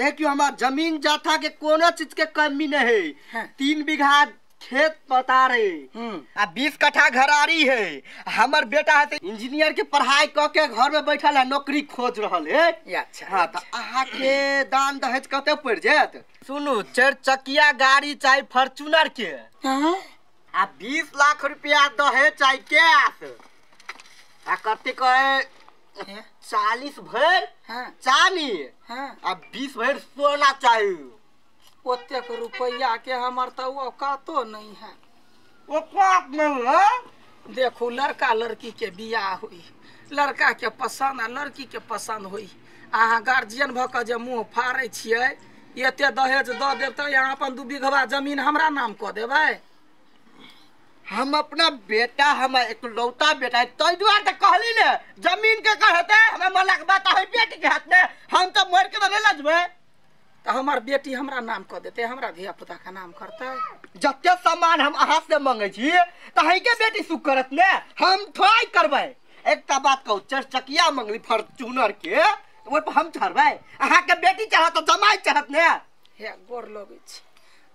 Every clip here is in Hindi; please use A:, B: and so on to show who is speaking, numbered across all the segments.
A: देखियो हमार जमीन जाथा के कोनो चीज के कमी नहीं है। 3 बीघा खेत पता रहे आ 20 कट्ठा घरारी है। हमर बेटा है इंजीनियर के पढ़ाई क के घर में बैठल है, नौकरी खोज रहल है।
B: अच्छा
A: हाँ तो अहा के दान दहेज कते पड़ जात? सुनू 4 चकिया गाड़ी चाहे फॉर्च्यूनर के आ 20 लाख रुपया दहेज चाहे कैश आ कते कहे 40 भर चानी आ 20 भर सोना चाहिए।
B: ओतेक रुपया के हमर तो औकातो नहीं है।
A: औकात नहीं है।
B: देखो लड़का लड़की के बियाह हुई, लड़का के पसंद आ लड़की के पसंद हुई, अहाँ गार्जियन भ के जे मुँह फाड़े छियै एते दहेज द देब तो यहाँ अपन 2 बीघा जमीन हमरा नाम क देबै।
A: हम अपना बेटा हम इकलौता बेटा है तो दुआर तो कहली ने जमीन के कहते हमें मलक बात है बेटी के हाथ में, हम तो मर के नहीं लजबे।
B: तो हमार बेटी हमरा नाम कर देते, हमरा धिया पुता का नाम करते।
A: जते सामान हम अहाँ से मांगे छी तो है के बेटी सुख करत ने, हम थोड़ा करबे। एक ता बात कहू 4 चकिया मंगली फॉर्च्यूनर के ओइ पर हम चढ़बे, अहाँ के बेटी चाहत तो जमाई चाहत ने।
B: हे गोर लगे छी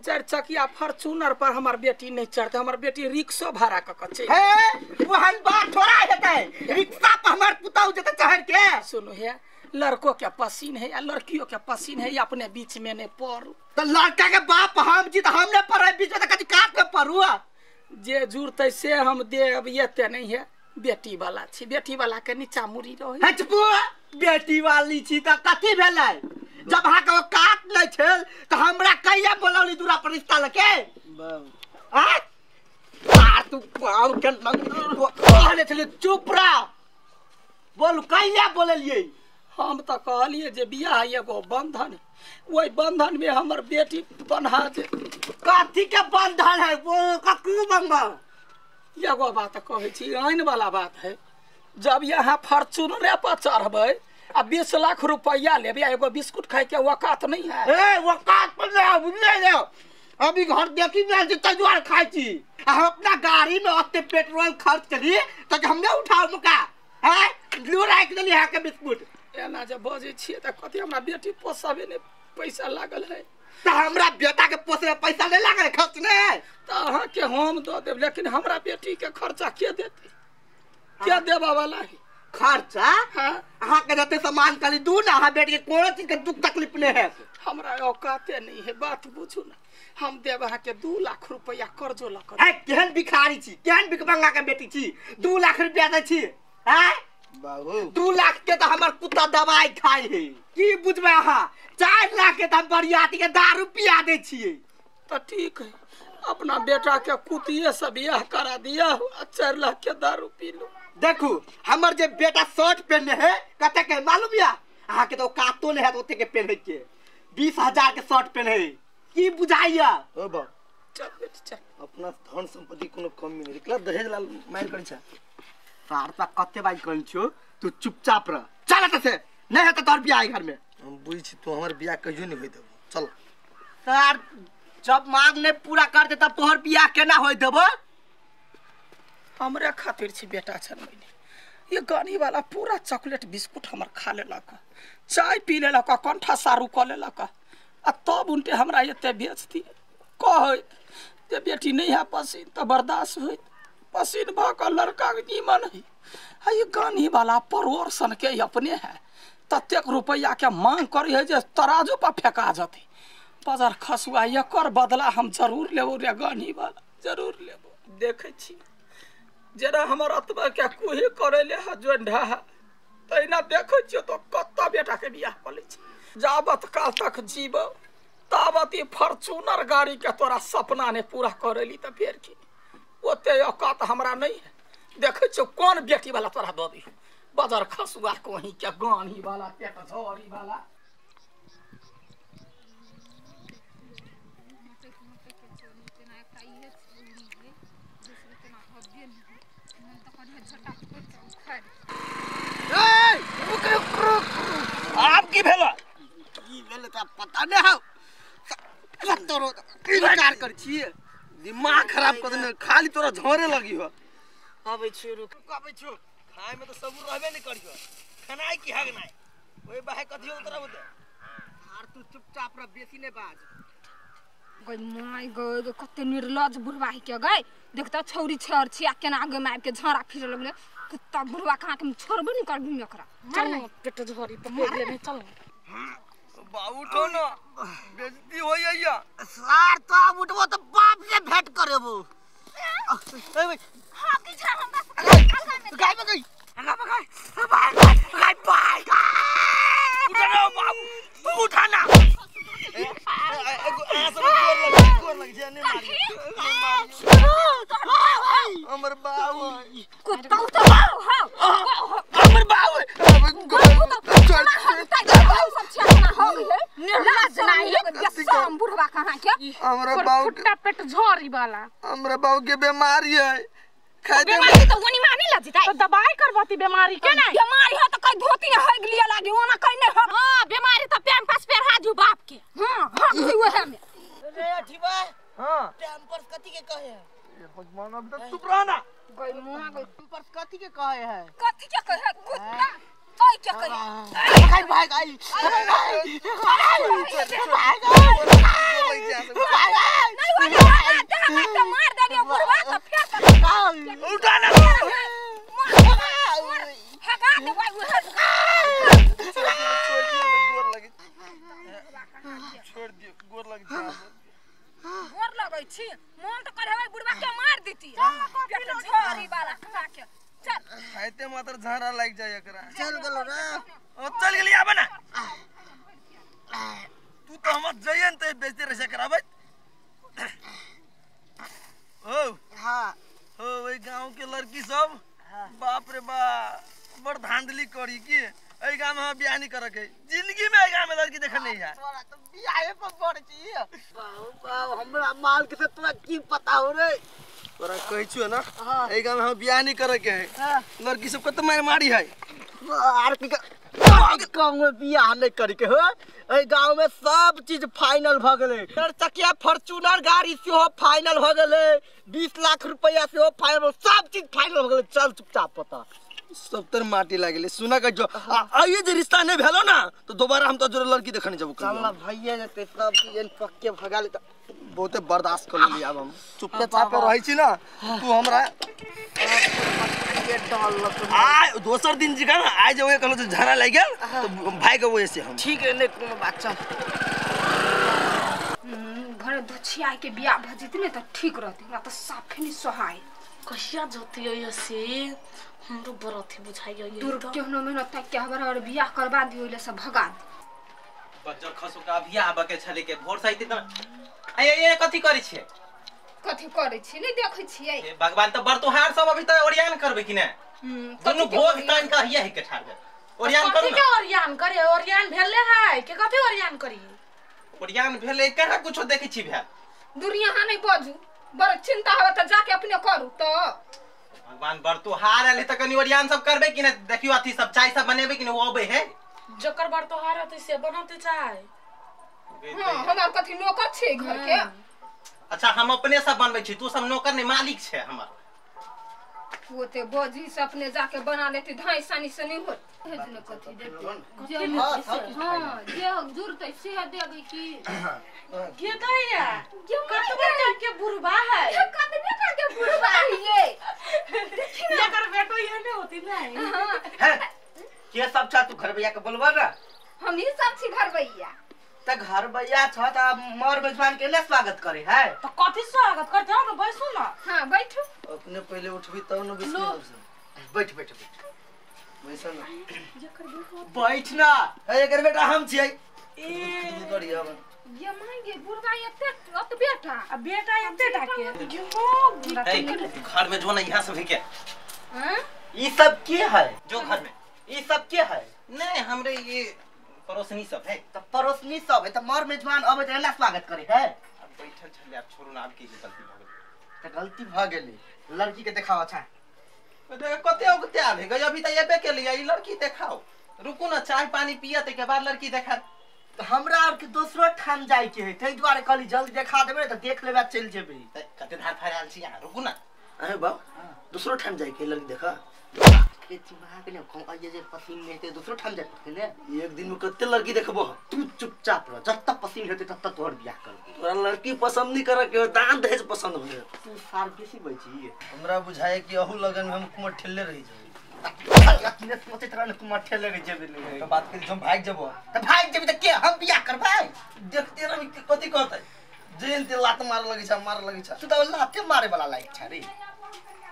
B: 4 चकिया फॉर्च्यूनर पर हमार बेटी नहीं चढ़ते, हमार बेटी रिक्शा भाड़ा क के छै।
A: हे वहन बात थोड़ा हेतै, रिक्शा पर हमार पुताऊ जते चढ़ के।
B: सुनो हे लड़कों के पसीन है या लड़कियों के पसीन है, अपने बीच में नहीं पड़ू।
A: तो लड़का के बाप हम जी तो हमने पढ़े बीच में कभी काट में पढ़ू।
B: जे जुड़ते से हम देब, ये नहीं है बेटी वाला छी, बेटी वाला के नीचा मुड़ी रही।
A: हचपू बेटी वाली छी त कथि भेलै? जब हा के काट नहीं छल तो हमरा कहिया बोलौली दूरा पर रिश्ता लके? हां आ तू पाव के कहले छले चुप रह, बोल कहिया बोललिए?
B: हम तो कहलिए जे बियाह एगो बंधन, वही बंधन में हमर बेटी बन्हा दे।
A: कथी के बंधन है वो ककू बंधन?
B: एगो बात कहे छी आइन वाला बात है, जब यहाँ फॉर्च्यूनर पर चढ़बे आ 20 लाख रुपया लेबे, एगो बिस्कुट खाए के औकात नहीं है।
A: ए औकात पर ले अभी घर देखी ना जे तजुआर खाई छी, हम अपना गाड़ी में ओते पेट्रोल खर्च करी तो हमने उठाओ मुका है लू राख देली है के बिस्कुट।
B: एना जब बजे छिए त कथि हमरा बेटी पोसाबे ने पैसा लागल है।
A: तो हमरा बेटा के पोसे में पैसा नहीं लागल, खर्च नहीं है
B: तो अहाँ के हम दो देब, लेकिन हमरा बेटी के खर्चा के देते? क्या देबा वाला है
A: खर्चा? अहाँ के देते सामान कली दू ना, अहाँ बेटी के कोनो चीज के दुख तकलीफ नहीं है।
B: हमरा औकाते नहीं है, बात बुझू ना। हम देब अहाँ के 2 लाख रुपया कर्जो ला कर।
A: है केहन भिखारी छी, केहन भिखमंगा के बेटी छी, 2 लाख रुपया दे छी? हैं बाबू 2 लाख के तो हमार कुत्ता दवाई खाई है, की बुझबे अहाँ? 4 लाख के तो हम बरियाती के दारू पिया दे छिए।
B: तो ठीक है अपना बेटा के कुतिये से बियाह करा दिया, 4 लाख के दारू पी लो।
A: देखू हमर जे बेटा शर्ट पहने है कते के मालूम या? अहाँ के तो कातो नहीं है तो ओते के पहने के 20,000 के शर्ट पहने है, की बुझाइया? ओ बा
B: चल बेटी चल,
A: अपना धन संपत्ति कोनो कमी नहीं, एकला दहेज लाल मार करै छ। सारता कते बाई कल छो, तू चुपचाप रह। चल त से नहीं है तो तोर बियाह घर में। हम बुझ छी तू हमर बियाह कहियो नहीं होई देबो। चल सर जब मांग ने पूरा कर दे तब तोहर बियाह केना होई देबो?
B: हमरे खातिर छी बेटा छन महीने ये गानी वाला पूरा चॉकलेट बिस्कुट हमर खा लेलक, चाय पी लेलक, कंठा सारू क लेलक, आ तब उनटे हमरा एते बेच दिए। कह ते बेटी नहीं है पसीन तो बर्दाश्त होई, पसीन भ के लड़का के नीमन है। ये गानी वाला परोरसन के अपने है, ततेक रुपया के मांग करी है जे तराजू पर फेंका जते। बाजार खसुआ एकर बदला हम जरूर लेबो रे गानी वाला, जरूर लेबो। देखे छी जरा हमर अतबा के कुही करेले ह जोंढा तैना देखै छियो तो कत्ता बेटा के बियाह कले छी। जाबत काल तक जीव ताबत ई फॉर्च्यूनर गाड़ी के तोरा सपना ने पूरा करेली त फेर की ओते औकात हमरा नहीं है। देखे छियो कौन बेटी वाला तोरा दो दी, बाजार खसुआ कोही के गानी वाला पेट झोरी वाला।
A: आपकी भेला की भेले त पता नहीं है कतरो विचार कर छिए, दिमाग खराब कर देने खाली तोरा झोरे लगी हो।
B: आबै छी रुक
A: आबै छु खाए में तो सब रहबे नहीं करियो, खनाई की हग नहीं ओए बाहे कथियो उतरा बते आर तू चुपचाप रह, बेसी ने बाज।
C: गई माय गई कते निर्लज बुढ़वा के गई देखता छौरी छर छिया केना आगे में के झरा फिर लगले कुत्ता बुढ़वा कहां के छोड़बे नहीं कर भी एकरा
B: चल पेट झोरी तो मोर ले नहीं चल
A: बाबू उठो ना, बेइज्जती होई या सार तो अब उठबो तो बाप से भेंट करेबो। ए भाई
C: हां की झा हम बस
A: गाय में गई हंगा में गई गाय बाय उठा ना बाबू उठा ना गोर लग जाने मारी हमर बाबू
C: कुत्ता तो हां
A: हमर बाबू
C: सब छिया हो गए निर्लज नहीं बेसम बुढ़वा कहां के
A: हमरा बाबू
B: फुट्टा पेट झोरी वाला
A: हमरा बाबू के बीमारी है
C: बीमारी तो वनी मानी लजता
B: तो दवाई करबती बीमारी के नहीं
C: बीमारी है तो कई धोती है गलिया लागी ओना कई नहीं हो हां बीमारी तो पैम्पस पे हाजू बाप के हां हां वही में
A: रे अठीबा हां पैम्पर्स कथि के कहे है ये भगवान अब तक चुप रह ना
C: गई मुआ गई
A: पैम्पर्स कथि के कहे है
C: कथि के कहे कुत्ता ओए क्या
A: भाई
C: कहे
A: भाई आई
C: मार दे रे बुढ़वा तो फेर
A: उठा ना
C: हगा दे भाई
A: छोड़ दियो गोर लग जा
C: गोर लगै छी मन तो करे बुढ़वा के मार देती पेट झोरी वाला खा के चल
A: खाइते मात्र झाड़ा लग जाय एकरा चल गेलो रे ओ चल गेली आबे ना तू तो हम जयन ते बेइज्जती रसे कराबे ओ हां ओ ओई गांव के लड़की सब बाप रे बाप बड़ धांधली करी की एई गांव में बियाह नहीं करे के जिंदगी में एई गांव में लड़की देखे नहीं है तोरा तो बियाहे पर पड़ छी बाऊ हमरा माल के तोरा की पता हो रे तोरा कहै छियो ना एई गांव में हम बियाह नहीं करे के है लड़की सब कत मार मारी है आर की गांव में बियाह नहीं करे के हो एई गांव में सब चीज फाइनल भ गेले चार चकिया फॉर्च्यूनर गाड़ी से हो फाइनल भ गेले 20 लाख रुपया से हो फाइनल सब चीज फाइनल भ गेले चल चुपचाप पता सब तर माटी लागले सुना का जो आइए जे रिश्ता नहीं भेलो ना तो दोबारा हम तो जरूर लड़की देखने जाबो चल भैया जते सब चीज पक्के भगाले त बहुते बर्दाश्त कर लेली अब हम चुपचाप रहै छी ना तू हमरा ये डाल आ दोसर दिन जिका ना आज ओए कहलो तो झरा लाग गेल तो भाई के वजह से हम ठीक है ने कोनो बात चल
C: घरे दुछिया के बियाह भजित ने त ठीक रहते हमरा त साफे नहीं सहाय
B: कहिया जति यो से हमरो बरथी बुझाइयो ये
C: दूर केहनो मेहनत तक के हमरा और बियाह करबा दियोले से भगा
D: बच्चा खसो का बियाह बके छले के भोर सहित त ए कथि करै छी
C: कथि करै छी नहीं देखै छियै
D: भगवान त बरतोहार सब अभी त ओरियान करबे कि ने दुनु भोग तान का हिया है के ठाड़ दे ओरियान करू
B: कथि के ओरियान करे ओरियान भेले है के कथि ओरियान करी
D: ओरियान भेले कहा कुछो देखै छी भेल
C: दुनिया हा नहीं बाजू बड़ चिंता होवे त जाके अपने करू तो
D: भगवान बरतोहार आले त कनी ओरियान सब करबे कि ने देखियो अथि सब चाय सब बनेबे कि ने वो अबे है
B: जकर बरतोहार होते से बनते चाय
C: हां हमर कथि नौकर छै घर के
D: अच्छा हम अपने सब बनबै छी तू सब नौकर नहीं मालिक छै हमर
C: होते बोझी से अपने जाके बना लेती धाई सानी से नहीं होत भेजने कथि देते हां जे जुरते से देबे की
B: के दैया कतबे के बुढ़बा है
C: कतबे के बुढ़बा है ये
B: ये कर बेटो ये नहीं होती नहीं
A: है के सब छ तू घर भैया के बोलबा ना
C: हम ही सब छी घर भैया
A: त घर भैया छ त मोर मेजबान के ले स्वागत करे है
B: तो कथि स्वागत करते हो ना बैसो ना
C: हां बैठो
A: अपने पहले उठबी तब न बैठ बैठ बैठ बैठ ना बैठ ना एकर बेटा हम छियै ए बढ़िया
C: ये मांगे बुढ़वा एते अत बेटा
B: अब बेटा एते टाके
D: घर में जो ना यहां सब है के
C: हां
A: ई सब के है
D: जो घर में
A: ई सब के है
D: नहीं हमरे ये पड़ोसनी सब है
A: त पड़ोसनी सब है त मोर मेजबान अब तेला स्वागत करे है
D: अब बैठल छले आप छोड़ू ना आप की गलती भ गेल
A: त गलती भ गेली लड़की के देखाओ अच्छा
D: देख कते ओकते आवे गई अभी त एबे के लिए ई लड़की देखाओ रुकू ना चाय पानी पिया त के बाद लड़की देखा
A: त हमरा और के दूसरो ठाम जाय के है तै द्वारे कहली जल्दी देखा देबे त देख लेबा चल जेबे
D: कते धार फराल छी यहाँ रुकू ना
A: अरे बा दूसरो ठाम जाय के लड़की देखा के दिमाग ने कम आइए जे पसीन में ते दूसरो ठाम जाए पड़ते ने।
D: एक दिन में कते लड़की देखबो
A: तू चुपचाप रह, जब तक पसीन हेते तब तक तोहर बियाह कर दे।
D: तोरा लड़की पसंद नहीं करे के दान दहेज पसंद होले।
A: तू सार बेसी बची
D: हमरा बुझाए कि अहू लगन में हम कुमार ठेले रही जाई।
A: किने सोचे तरह ने तू मठे ले जेबे नहीं
D: तो बात करी हम भाग जबो
A: त भाग जेबे त के हम बियाह करबै।
D: देखते रही कथि कहते जेन ते लात मार लगी छ मार लगी छ।
A: तू त लाते मारे वाला लायक छ रे।